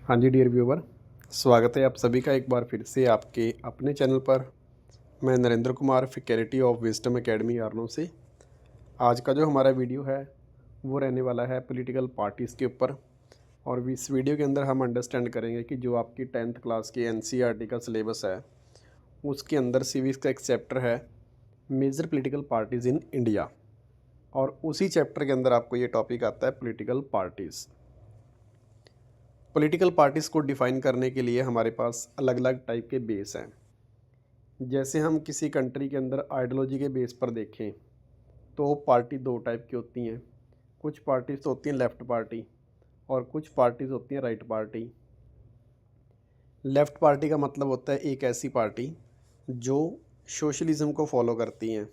हाँ जी dear viewer, स्वागत है आप सभी का एक बार फिर से आपके अपने चैनल पर। मैं Narendra Kumar faculty of wisdom academy आरनो से। आज का जो हमारा वीडियो है वो रहने वाला है पॉलिटिकल पार्टीज़ के ऊपर। और इस वीडियो के अंदर हम अंडरस्टैंड करेंगे कि जो आपकी 10th क्लास की एनसीईआरटी का सिलेबस है उसके अंदर सिविक्स का एक चैप्टर है major political parties in India, और उसी चैप्टर के अंदर आपको ये टॉपिक आता है पॉलिटिकल पार्टीज़। पॉलिटिकल पार्टीज़ को डिफ़ाइन करने के लिए हमारे पास अलग अलग टाइप के बेस हैं। जैसे हम किसी कंट्री के अंदर आइडियोलॉजी के बेस पर देखें तो पार्टी दो टाइप की होती हैं। कुछ पार्टीज़ तो होती हैं लेफ़्ट पार्टी और कुछ पार्टीज़ होती हैं राइट पार्टी। लेफ़्ट पार्टी का मतलब होता है एक ऐसी पार्टी जो सोशलिज़म को फॉलो करती हैं,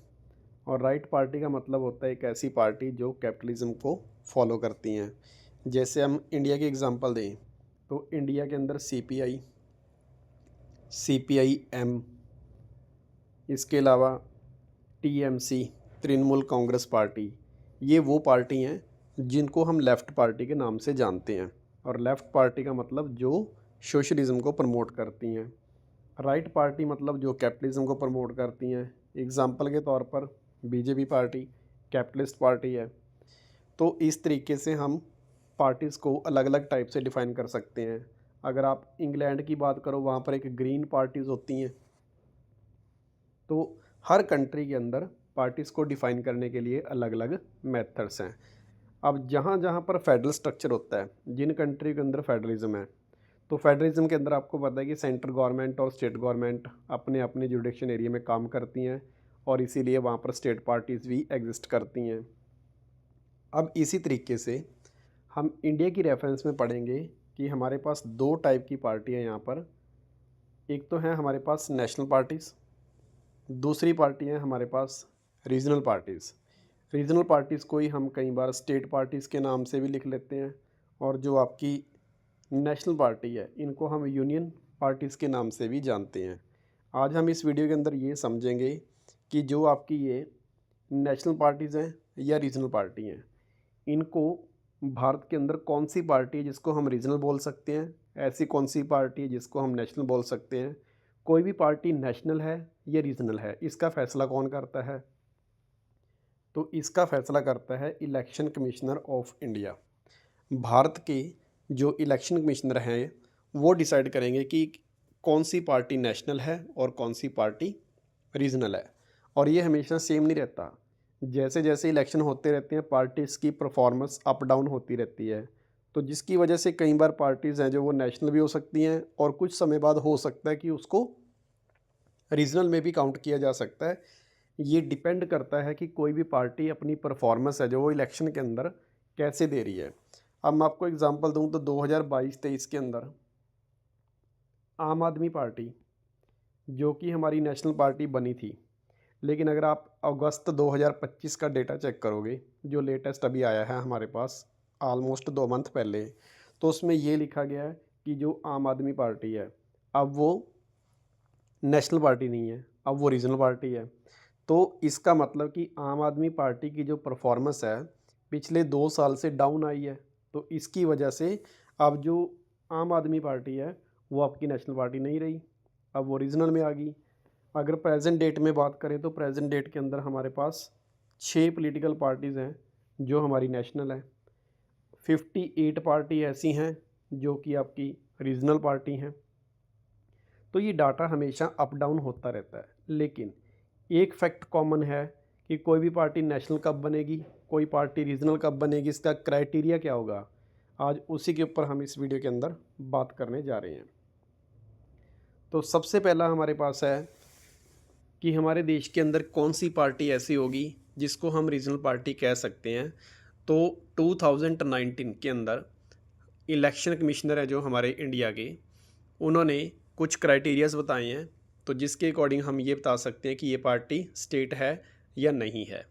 और राइट पार्टी का मतलब होता है एक ऐसी पार्टी जो कैपिटलिज़म को फॉलो करती हैं। जैसे हम इंडिया की एग्ज़ाम्पल दें तो इंडिया के अंदर सीपीआई, सीपीआई-एम, इसके अलावा टीएमसी, तृणमूल कांग्रेस पार्टी, ये वो पार्टी हैं जिनको हम लेफ़्ट पार्टी के नाम से जानते हैं। और लेफ़्ट पार्टी का मतलब जो सोशलिज़म को प्रमोट करती हैं। राइट पार्टी मतलब जो कैपिटलिज़म को प्रमोट करती हैं। एग्ज़ाम्पल के तौर पर बीजेपी पार्टी कैपिटलिस्ट पार्टी है। तो इस तरीके से हम पार्टीज़ को अलग अलग टाइप से डिफ़ाइन कर सकते हैं। अगर आप इंग्लैंड की बात करो वहाँ पर एक ग्रीन पार्टीज़ होती हैं। तो हर कंट्री के अंदर पार्टीज़ को डिफ़ाइन करने के लिए अलग अलग मेथड्स हैं। अब जहाँ जहाँ पर फेडरल स्ट्रक्चर होता है, जिन कंट्री के अंदर फेडरलिज़म है, तो फेडरलिज़म के अंदर आपको पता है कि सेंट्रल गवर्नमेंट और स्टेट गवर्नमेंट अपने अपने जुडिक्शन एरिया में काम करती हैं, और इसीलिए वहाँ पर स्टेट पार्टीज़ भी एग्जिस्ट करती हैं। अब इसी तरीके से हम इंडिया की रेफरेंस में पढ़ेंगे कि हमारे पास दो टाइप की पार्टी है यहाँ पर। एक तो है हमारे पास नेशनल पार्टीज़, दूसरी पार्टी है हमारे पास रीजनल पार्टीज़। रीजनल पार्टीज़ को ही हम कई बार स्टेट पार्टीज़ के नाम से भी लिख लेते हैं, और जो आपकी नेशनल पार्टी है इनको हम यूनियन पार्टीज़ के नाम से भी जानते हैं। आज हम इस वीडियो के अंदर ये समझेंगे कि जो आपकी ये नेशनल पार्टीज़ हैं या रीजनल पार्टी हैं, इनको भारत के अंदर कौन सी पार्टी है जिसको हम रीजनल बोल सकते हैं, ऐसी कौन सी पार्टी है जिसको हम नेशनल बोल सकते हैं। कोई भी पार्टी नेशनल है या रीजनल है, इसका फ़ैसला कौन करता है? तो इसका फ़ैसला करता है election commissioner of India. Bharat के जो इलेक्शन कमिश्नर हैं वो डिसाइड करेंगे कि कौन सी पार्टी नेशनल है और कौन सी पार्टी रीजनल है। और ये हमेशा सेम नहीं रहता। जैसे जैसे इलेक्शन होते रहते हैं पार्टीज़ की परफॉर्मेंस अप डाउन होती रहती है। तो जिसकी वजह से कई बार पार्टीज़ हैं जो वो नेशनल भी हो सकती हैं, और कुछ समय बाद हो सकता है कि उसको रीजनल में भी काउंट किया जा सकता है। ये डिपेंड करता है कि कोई भी पार्टी अपनी परफॉर्मेंस है जो वो इलेक्शन के अंदर कैसे दे रही है। अब मैं आपको एग्जांपल दूं तो 2022-23 के अंदर आम आदमी पार्टी, जो कि हमारी नेशनल पार्टी बनी थी, लेकिन अगर आप अगस्त 2025 का डेटा चेक करोगे जो लेटेस्ट अभी आया है हमारे पास ऑलमोस्ट 2 मंथ पहले, तो उसमें ये लिखा गया है कि जो आम आदमी पार्टी है अब वो नेशनल पार्टी नहीं है, अब वो रीजनल पार्टी है। तो इसका मतलब कि आम आदमी पार्टी की जो परफॉर्मेंस है पिछले 2 साल से डाउन आई है। तो इसकी वजह से अब जो आम आदमी पार्टी है वो आपकी नेशनल पार्टी नहीं रही, अब वो रीजनल में आ गई। अगर प्रेजेंट डेट में बात करें तो प्रेजेंट डेट के अंदर हमारे पास 6 पॉलिटिकल पार्टीज़ हैं जो हमारी नेशनल है। 58 पार्टी ऐसी हैं जो कि आपकी रीजनल पार्टी हैं। तो ये डाटा हमेशा अप डाउन होता रहता है, लेकिन एक फैक्ट कॉमन है कि कोई भी पार्टी नेशनल कब बनेगी, कोई पार्टी रीजनल कब बनेगी, इसका क्राइटेरिया क्या होगा, आज उसी के ऊपर हम इस वीडियो के अंदर बात करने जा रहे हैं। तो सबसे पहला हमारे पास है कि हमारे देश के अंदर कौन सी पार्टी ऐसी होगी जिसको हम रीजनल पार्टी कह सकते हैं। तो 2019 के अंदर इलेक्शन कमिश्नर है जो हमारे इंडिया के, उन्होंने कुछ क्राइटेरियाज बताए हैं, तो जिसके अकॉर्डिंग हम ये बता सकते हैं कि ये पार्टी स्टेट है या नहीं है।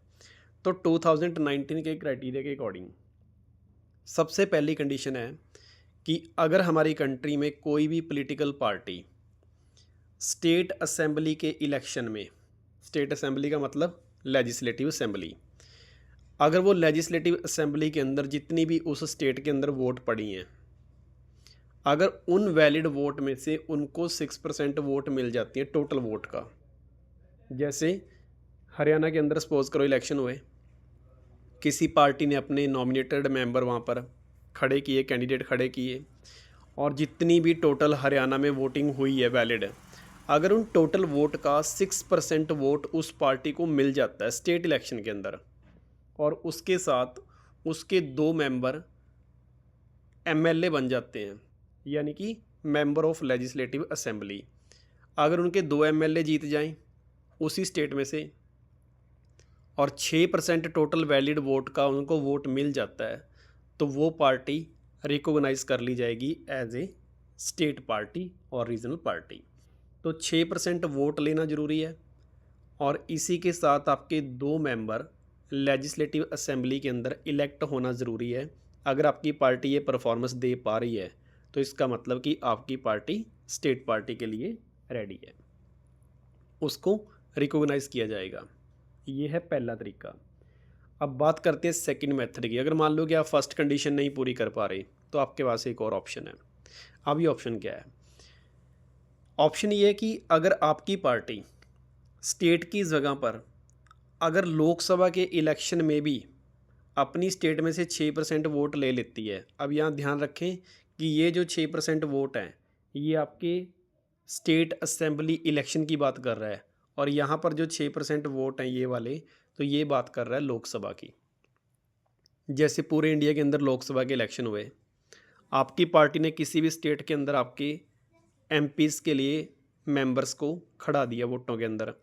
तो 2019 के क्राइटेरिया के अकॉर्डिंग सबसे पहली कंडीशन है कि अगर हमारी कंट्री में कोई भी पॉलिटिकल पार्टी स्टेट असेंबली के इलेक्शन में, स्टेट असेंबली का मतलब लेजिस्लेटिव असेंबली, अगर वो लेजिस्लेटिव असेंबली के अंदर जितनी भी उस स्टेट के अंदर वोट पड़ी हैं अगर उन वैलिड वोट में से उनको 6% वोट मिल जाती है टोटल वोट का। जैसे हरियाणा के अंदर सपोज करो इलेक्शन हुए, किसी पार्टी ने अपने नॉमिनेटेड मेंबर वहाँ पर खड़े किए, कैंडिडेट खड़े किए, और जितनी भी टोटल हरियाणा में वोटिंग हुई है वैलिड, अगर उन टोटल वोट का 6% वोट उस पार्टी को मिल जाता है स्टेट इलेक्शन के अंदर, और उसके साथ उसके 2 मेंबर एमएलए बन जाते हैं, यानी कि मेंबर ऑफ लेजिस्लेटिव असेंबली, अगर उनके 2 एमएलए जीत जाएं उसी स्टेट में से और 6% टोटल वैलिड वोट का उनको वोट मिल जाता है, तो वो पार्टी रिकॉग्नाइज कर ली जाएगी एज ए स्टेट पार्टी और रीजनल पार्टी। तो 6% वोट लेना ज़रूरी है, और इसी के साथ आपके 2 मेंबर लेजिस्लेटिव असेंबली के अंदर इलेक्ट होना ज़रूरी है। अगर आपकी पार्टी ये परफॉर्मेंस दे पा रही है तो इसका मतलब कि आपकी पार्टी स्टेट पार्टी के लिए रेडी है, उसको रिकॉग्नाइज किया जाएगा। ये है पहला तरीका। अब बात करते हैं सेकंड मेथड की। अगर मान लो कि आप फर्स्ट कंडीशन नहीं पूरी कर पा रहे तो आपके पास एक और ऑप्शन है। अब ये ऑप्शन क्या है? ऑप्शन ये है कि अगर आपकी पार्टी स्टेट की जगह पर अगर लोकसभा के इलेक्शन में भी अपनी स्टेट में से 6% वोट ले लेती है। अब यहाँ ध्यान रखें कि ये जो 6% वोट हैं ये आपके स्टेट असेंबली इलेक्शन की बात कर रहा है, और यहाँ पर जो 6% वोट हैं ये वाले, तो ये बात कर रहा है लोकसभा की। जैसे पूरे इंडिया के अंदर लोकसभा के इलेक्शन हुए, आपकी पार्टी ने किसी भी स्टेट के अंदर आपके एमपीज़ के लिए मेंबर्स को खड़ा दिया वोटों के अंदर।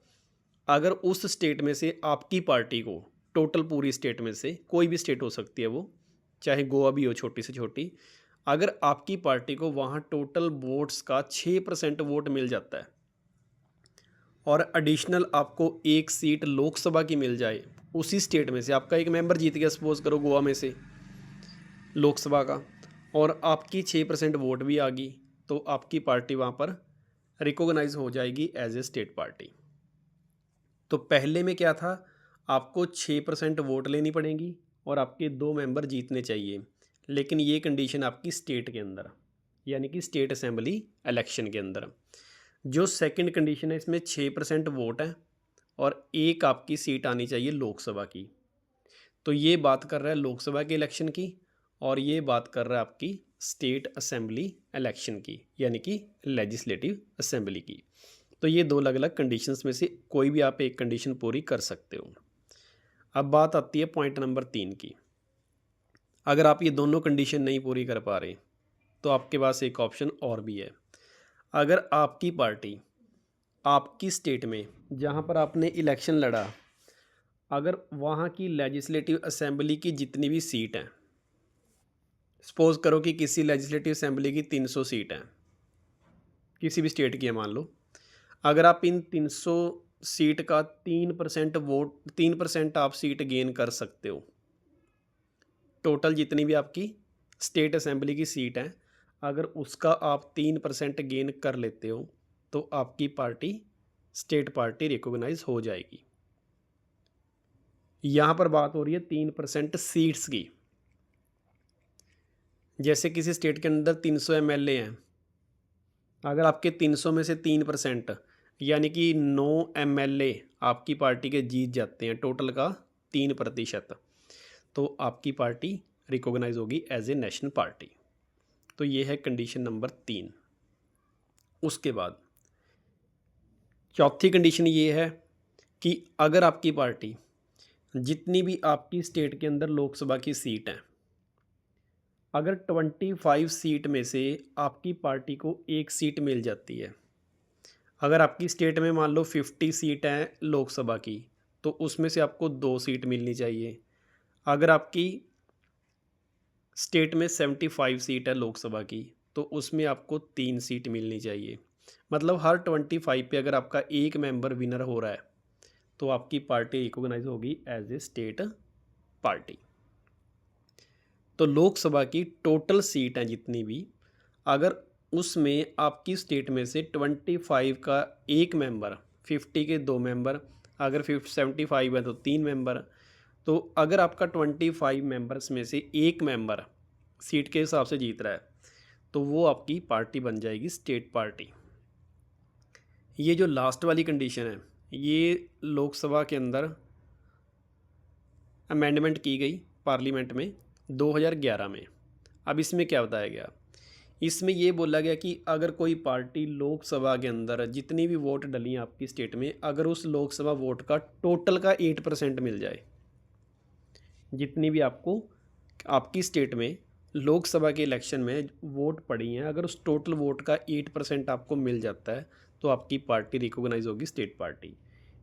अगर उस स्टेट में से आपकी पार्टी को टोटल पूरी स्टेट में से कोई भी स्टेट हो सकती है वो, चाहे गोवा भी हो छोटी से छोटी, अगर आपकी पार्टी को वहाँ टोटल वोट्स का 6% वोट मिल जाता है और एडिशनल आपको 1 सीट लोकसभा की मिल जाए उसी स्टेट में से, आपका एक मेंबर जीत गया सपोज करो गोवा में से लोकसभा का, और आपकी 6% वोट भी आ गई, तो आपकी पार्टी वहाँ पर रिकॉग्नाइज हो जाएगी एज ए स्टेट पार्टी। तो पहले में क्या था, आपको 6% वोट लेनी पड़ेगी और आपके 2 मेंबर जीतने चाहिए, लेकिन ये कंडीशन आपकी स्टेट के अंदर, यानी कि स्टेट असेंबली इलेक्शन के अंदर। जो सेकंड कंडीशन है इसमें 6% वोट है और 1 आपकी सीट आनी चाहिए लोकसभा की। तो ये बात कर रहा है लोकसभा के इलेक्शन की, और ये बात कर रहा है आपकी स्टेट असेंबली इलेक्शन की, यानी कि लेजिस्लेटिव असेंबली की। तो ये 2 अलग अलग कंडीशंस में से कोई भी आप एक कंडीशन पूरी कर सकते हो। अब बात आती है पॉइंट नंबर 3 की। अगर आप ये दोनों कंडीशन नहीं पूरी कर पा रहे तो आपके पास एक ऑप्शन और भी है। अगर आपकी पार्टी आपकी स्टेट में जहाँ पर आपने इलेक्शन लड़ा, अगर वहाँ की लेजिस्लेटिव असेंबली की जितनी भी सीट हैं, सपोज़ करो कि किसी लेजिस्लेटिव असेंबली की 300 सीट हैं, किसी भी स्टेट की है मान लो, अगर आप इन 300 सीट का 3% वोट 3% आप सीट गेन कर सकते हो, टोटल जितनी भी आपकी स्टेट असेंबली की सीट है अगर उसका आप 3% गेन कर लेते हो तो आपकी पार्टी स्टेट पार्टी रिकॉग्नाइज हो जाएगी। यहाँ पर बात हो रही है 3% सीट्स की। जैसे किसी स्टेट के अंदर 300 एमएलए हैं, अगर आपके 300 में से 3% यानी कि 9 एमएलए आपकी पार्टी के जीत जाते हैं, टोटल का 3%, तो आपकी पार्टी रिकॉग्नाइज होगी एज ए नेशनल पार्टी। तो ये है कंडीशन नंबर 3। उसके बाद चौथी कंडीशन ये है कि अगर आपकी पार्टी जितनी भी आपकी स्टेट के अंदर लोकसभा की सीट हैं, अगर 25 सीट में से आपकी पार्टी को 1 सीट मिल जाती है, अगर आपकी स्टेट में मान लो 50 सीट हैं लोकसभा की तो उसमें से आपको 2 सीट मिलनी चाहिए। अगर आपकी स्टेट में 75 सीट है लोकसभा की तो उसमें आपको 3 सीट मिलनी चाहिए। मतलब हर 25 पे अगर आपका एक मेंबर विनर हो रहा है तो आपकी पार्टी रिकॉग्नाइज होगी एज ए स्टेट पार्टी। तो लोकसभा की टोटल सीट हैं जितनी भी, अगर उसमें आपकी स्टेट में से 25 का एक मेंबर, 50 के 2 मेंबर, अगर 75 है तो 3 मेंबर, तो अगर आपका 25 मेंबर्स में से एक मेंबर सीट के हिसाब से जीत रहा है तो वो आपकी पार्टी बन जाएगी स्टेट पार्टी। ये जो लास्ट वाली कंडीशन है ये लोकसभा के अंदर अमेंडमेंट की गई पार्लियामेंट में 2011 में। अब इसमें क्या बताया गया, इसमें ये बोला गया कि अगर कोई पार्टी लोकसभा के अंदर जितनी भी वोट डली हैं आपकी स्टेट में, अगर उस लोकसभा वोट का टोटल का 8% मिल जाए, जितनी भी आपको आपकी स्टेट में लोकसभा के इलेक्शन में वोट पड़ी हैं, अगर उस टोटल वोट का 8% आपको मिल जाता है तो आपकी पार्टी रिकॉग्नाइज होगी स्टेट पार्टी।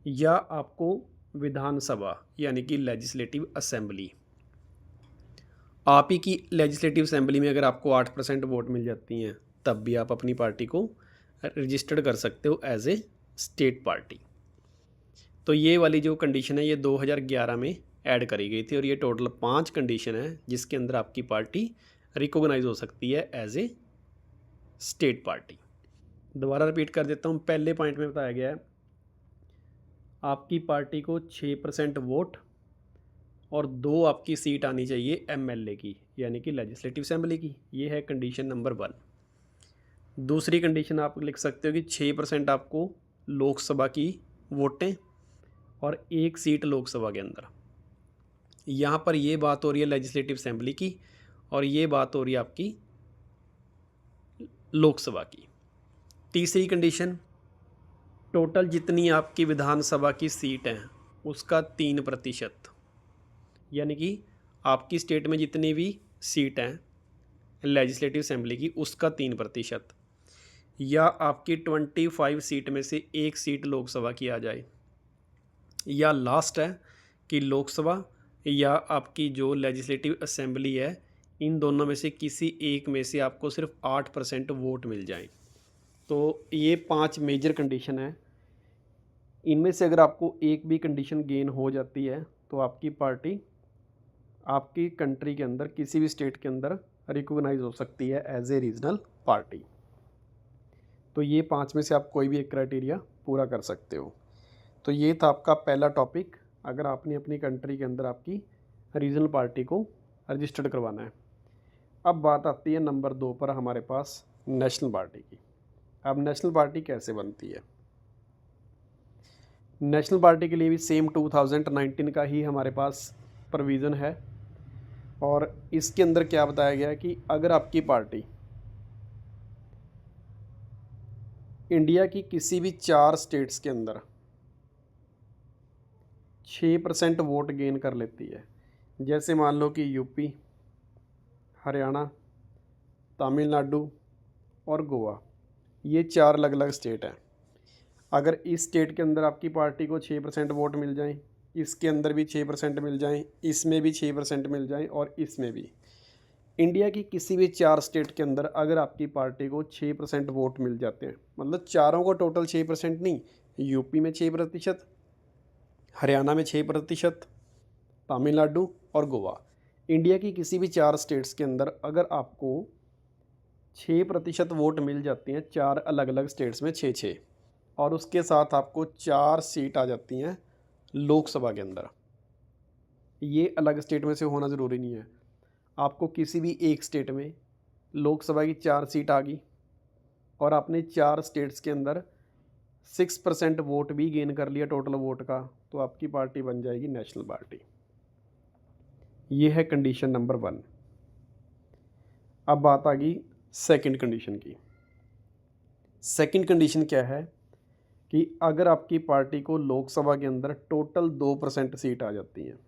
या आपको विधानसभा यानी कि लेजिस्लेटिव असेंबली, आप ही की लेजिस्लेटिव असेंबली में अगर आपको 8% वोट मिल जाती हैं तब भी आप अपनी पार्टी को रजिस्टर्ड कर सकते हो एज ए स्टेट पार्टी। तो ये वाली जो कंडीशन है ये 2011 में ऐड करी गई थी और ये टोटल 5 कंडीशन है जिसके अंदर आपकी पार्टी रिकॉग्नाइज हो सकती है एज ए स्टेट पार्टी। दोबारा रिपीट कर देता हूँ, पहले पॉइंट में बताया गया है आपकी पार्टी को 6% वोट और 2 आपकी सीट आनी चाहिए एमएलए की यानी कि लेजिस्लेटिव असेंबली की। ये है कंडीशन नंबर 1। दूसरी कंडीशन आप लिख सकते हो कि 6% आपको लोकसभा की वोटें और 1 सीट लोकसभा के अंदर। यहाँ पर ये बात हो रही है लेजिस्लेटिव असेंबली की और ये बात हो रही है आपकी लोकसभा की। तीसरी कंडीशन, टोटल जितनी आपकी विधानसभा की सीट हैं उसका 3%, यानी कि आपकी स्टेट में जितनी भी सीट हैं लेजिस्लेटिव असेंबली की उसका 3%, या आपकी 25 सीट में से 1 सीट लोकसभा की आ जाए, या लास्ट है कि लोकसभा या आपकी जो लेजिस्लेटिव असेंबली है इन दोनों में से किसी एक में से आपको सिर्फ 8% वोट मिल जाए। तो ये 5 मेजर कंडीशन है, इनमें से अगर आपको एक भी कंडीशन गेन हो जाती है तो आपकी पार्टी आपकी कंट्री के अंदर किसी भी स्टेट के अंदर रिकॉग्नाइज हो सकती है एज ए रीजनल पार्टी। तो ये 5 में से आप कोई भी एक क्राइटेरिया पूरा कर सकते हो। तो ये था आपका पहला टॉपिक, अगर आपने अपनी कंट्री के अंदर आपकी रीजनल पार्टी को रजिस्टर्ड करवाना है। अब बात आती है नंबर 2 पर हमारे पास नेशनल पार्टी की। अब नेशनल पार्टी कैसे बनती है? नेशनल पार्टी के लिए भी सेम 2019 का ही हमारे पास प्रोविज़न है और इसके अंदर क्या बताया गया है कि अगर आपकी पार्टी इंडिया की किसी भी 4 स्टेट्स के अंदर 6% वोट गेन कर लेती है, जैसे मान लो कि यूपी, हरियाणा, तमिलनाडु और गोवा, ये 4 अलग अलग स्टेट हैं। अगर इस स्टेट के अंदर आपकी पार्टी को 6% वोट मिल जाएं, इसके अंदर भी 6% मिल जाएं, इसमें भी 6% मिल जाएं और इसमें भी, इंडिया की किसी भी 4 स्टेट के अंदर अगर आपकी पार्टी को 6% वोट मिल जाते हैं, मतलब चारों को टोटल 6% नहीं, यूपी में 6%, हरियाणा में 6%, तमिलनाडु और गोवा, इंडिया की किसी भी 4 स्टेट्स के अंदर अगर आपको 6% वोट मिल जाते हैं, 4 अलग अलग स्टेट्स में 6-6, और उसके साथ आपको 4 सीट आ जाती हैं लोकसभा के अंदर। ये अलग स्टेट में से होना ज़रूरी नहीं है, आपको किसी भी एक स्टेट में लोकसभा की 4 सीट आ गई और आपने 4 स्टेट्स के अंदर 6% वोट भी गेन कर लिया टोटल वोट का, तो आपकी पार्टी बन जाएगी नेशनल पार्टी। ये है कंडीशन नंबर 1। अब बात आ गई सेकंड कंडीशन की। सेकंड कंडीशन क्या है कि अगर आपकी पार्टी को लोकसभा के अंदर टोटल 2% सीट आ जाती हैं।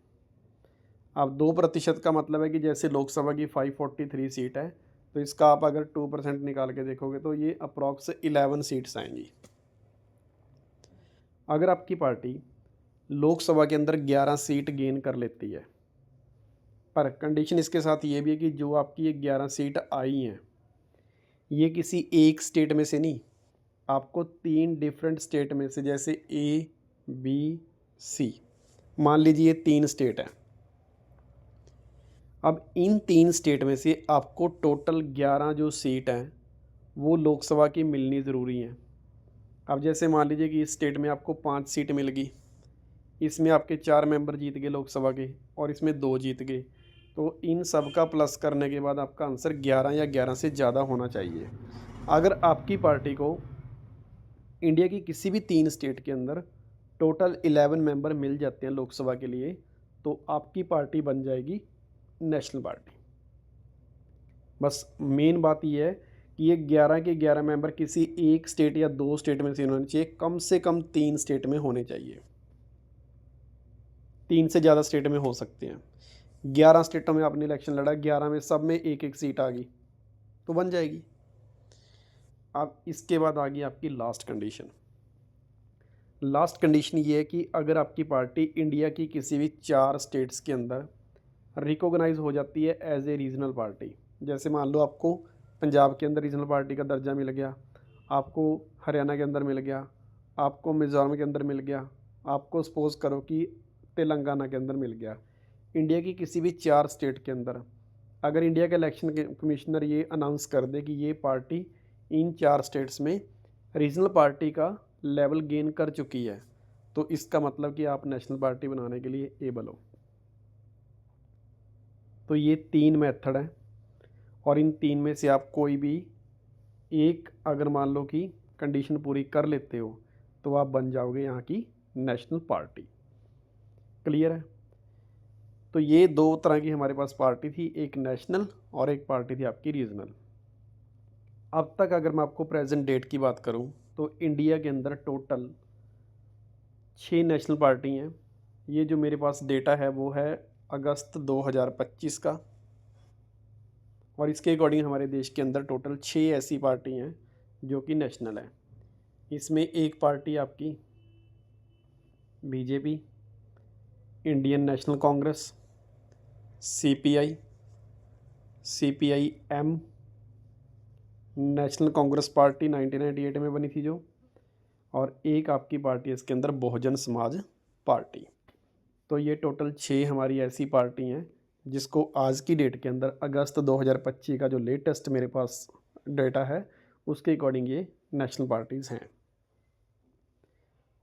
अब 2% का मतलब है कि जैसे लोकसभा की 543 सीट है, तो इसका आप अगर 2% निकाल के देखोगे तो ये अप्रॉक्स 11 सीट्स आएंगी। अगर आपकी पार्टी लोकसभा के अंदर 11 सीट गेन कर लेती है, पर कंडीशन इसके साथ ये भी है कि जो आपकी ये 11 सीट आई हैं ये किसी एक स्टेट में से नहीं, आपको 3 डिफरेंट स्टेट में से, जैसे ए, बी, सी, मान लीजिए 3 स्टेट हैं। अब इन 3 स्टेट में से आपको टोटल 11 जो सीट हैं वो लोकसभा की मिलनी ज़रूरी हैं। अब जैसे मान लीजिए कि इस स्टेट में आपको 5 सीट मिल गई, इसमें आपके 4 मेंबर जीत गए लोकसभा के और इसमें 2 जीत गए, तो इन सब का प्लस करने के बाद आपका आंसर 11 या 11 से ज़्यादा होना चाहिए। अगर आपकी पार्टी को इंडिया की किसी भी 3 स्टेट के अंदर टोटल 11 मेंबर मिल जाते हैं लोकसभा के लिए, तो आपकी पार्टी बन जाएगी नेशनल पार्टी। बस मेन बात ये है कि ये 11 के 11 मेंबर किसी एक स्टेट या 2 स्टेट में से होने चाहिए, कम से कम 3 स्टेट में होने चाहिए। 3 से ज़्यादा स्टेट में हो सकते हैं। 11 स्टेटों में आपने इलेक्शन लड़ा, 11 में सब में एक एक सीट आ गई तो बन जाएगी। अब इसके बाद आ गई आपकी लास्ट कंडीशन। लास्ट कंडीशन ये है कि अगर आपकी पार्टी इंडिया की किसी भी 4 स्टेट्स के अंदर रिकॉग्नाइज हो जाती है एज ए रीजनल पार्टी। जैसे मान लो आपको पंजाब के अंदर रीजनल पार्टी का दर्जा मिल गया, आपको हरियाणा के अंदर मिल गया, आपको मिज़ोरम के अंदर मिल गया, आपको सपोज़ करो कि तेलंगाना के अंदर मिल गया। इंडिया की किसी भी 4 स्टेट के अंदर अगर इंडिया का इलेक्शन कमिश्नर ये अनाउंस कर दे कि ये पार्टी इन 4 स्टेट्स में रीजनल पार्टी का लेवल गेन कर चुकी है, तो इसका मतलब कि आप नेशनल पार्टी बनाने के लिए एबल हो। तो ये 3 मेथड हैं और इन 3 में से आप कोई भी एक अगर मान लो कि कंडीशन पूरी कर लेते हो तो आप बन जाओगे यहाँ की नेशनल पार्टी। क्लियर है? तो ये 2 तरह की हमारे पास पार्टी थी, एक नेशनल और एक पार्टी थी आपकी रीजनल। अब तक अगर मैं आपको प्रेजेंट डेट की बात करूं तो इंडिया के अंदर टोटल 6 नेशनल पार्टी हैं। ये जो मेरे पास डेटा है वो है अगस्त 2025 का, और इसके अकॉर्डिंग हमारे देश के अंदर टोटल 6 ऐसी पार्टी हैं जो कि नेशनल है। इसमें एक पार्टी आपकी BJP, Indian national Congress, CPI, CPI-M, national Congress party 1998 में बनी थी जो, और एक आपकी पार्टी इसके अंदर बहुजन समाज पार्टी। तो ये टोटल 6 हमारी ऐसी पार्टी हैं जिसको आज की डेट के अंदर अगस्त 2025 का जो लेटेस्ट मेरे पास डेटा है उसके अकॉर्डिंग ये नेशनल पार्टीज़ हैं।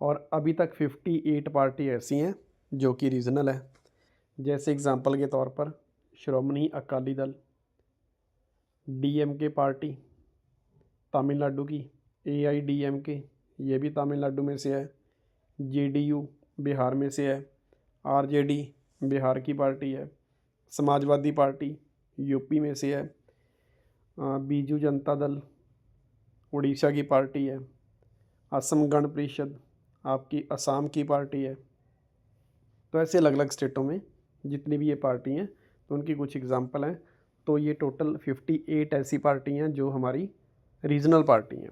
और अभी तक 58 पार्टी ऐसी हैं जो कि रीजनल है। जैसे एग्जांपल के तौर पर श्रोमणी अकाली दल, डीएमके पार्टी तमिलनाडु की, एआईडीएमके ये भी तमिलनाडु में से है, जेडीयू बिहार में से है, आरजेडी बिहार की पार्टी है, समाजवादी पार्टी यूपी में से है, बीजू जनता दल उड़ीसा की पार्टी है, असम गण परिषद आपकी असम की पार्टी है। तो ऐसे अलग अलग स्टेटों में जितनी भी ये पार्टी हैं तो उनकी कुछ एग्जांपल हैं। तो ये टोटल 58 ऐसी पार्टी हैं जो हमारी रीजनल पार्टी हैं।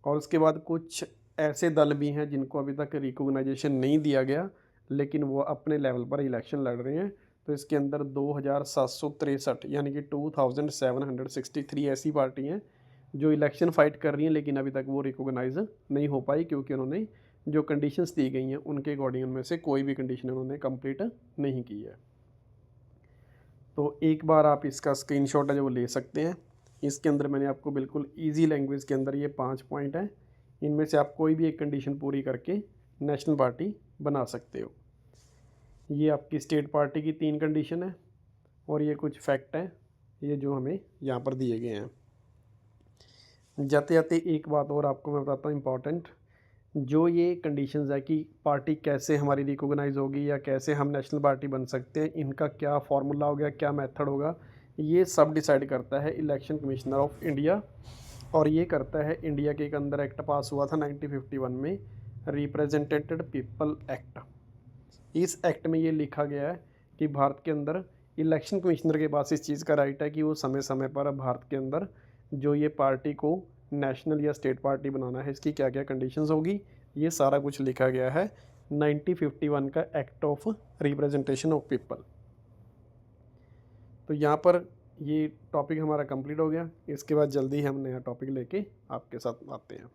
और उसके बाद कुछ ऐसे दल भी हैं जिनको अभी तक रिकॉग्नाइजेशन नहीं दिया गया लेकिन वो अपने लेवल पर इलेक्शन लड़ रहे हैं। तो इसके अंदर 2763 यानी कि 2763 ऐसी पार्टी हैं जो इलेक्शन फ़ाइट कर रही हैं, लेकिन अभी तक वो रिकॉग्नाइज नहीं हो पाई क्योंकि उन्होंने जो कंडीशंस दी गई हैं उनके अकॉर्डिंग उनमें से कोई भी कंडीशन उन्होंने कंप्लीट नहीं की है। तो एक बार आप इसका स्क्रीनशॉट है जो वो ले सकते हैं। इसके अंदर मैंने आपको बिल्कुल ईजी लैंग्वेज के अंदर ये 5 पॉइंट हैं, इनमें से आप कोई भी एक कंडीशन पूरी करके नेशनल पार्टी बना सकते हो। ये आपकी स्टेट पार्टी की 3 कंडीशन है और ये कुछ फैक्ट हैं ये जो हमें यहाँ पर दिए गए हैं। जाते जाते एक बात और आपको मैं बताता हूँ इम्पॉर्टेंट, जो ये कंडीशंस है कि पार्टी कैसे हमारी रिकॉग्नाइज होगी या कैसे हम नेशनल पार्टी बन सकते हैं, इनका क्या फार्मूला हो गया, क्या मेथड होगा, ये सब डिसाइड करता है इलेक्शन कमिश्नर ऑफ इंडिया। और ये करता है इंडिया के एक अंदर एक्ट पास हुआ था 1951 में, रिप्रेजेंटेटेड पीपल एक्ट। इस एक्ट में ये लिखा गया है कि भारत के अंदर इलेक्शन कमिश्नर के पास इस चीज़ का राइट है कि वो समय समय पर भारत के अंदर जो ये पार्टी को नेशनल या स्टेट पार्टी बनाना है इसकी क्या क्या कंडीशंस होगी, ये सारा कुछ लिखा गया है 1951 का act of representation of people. तो यहाँ पर ये टॉपिक हमारा कंप्लीट हो गया। इसके बाद जल्दी ही हम नया टॉपिक लेके आपके साथ आते हैं।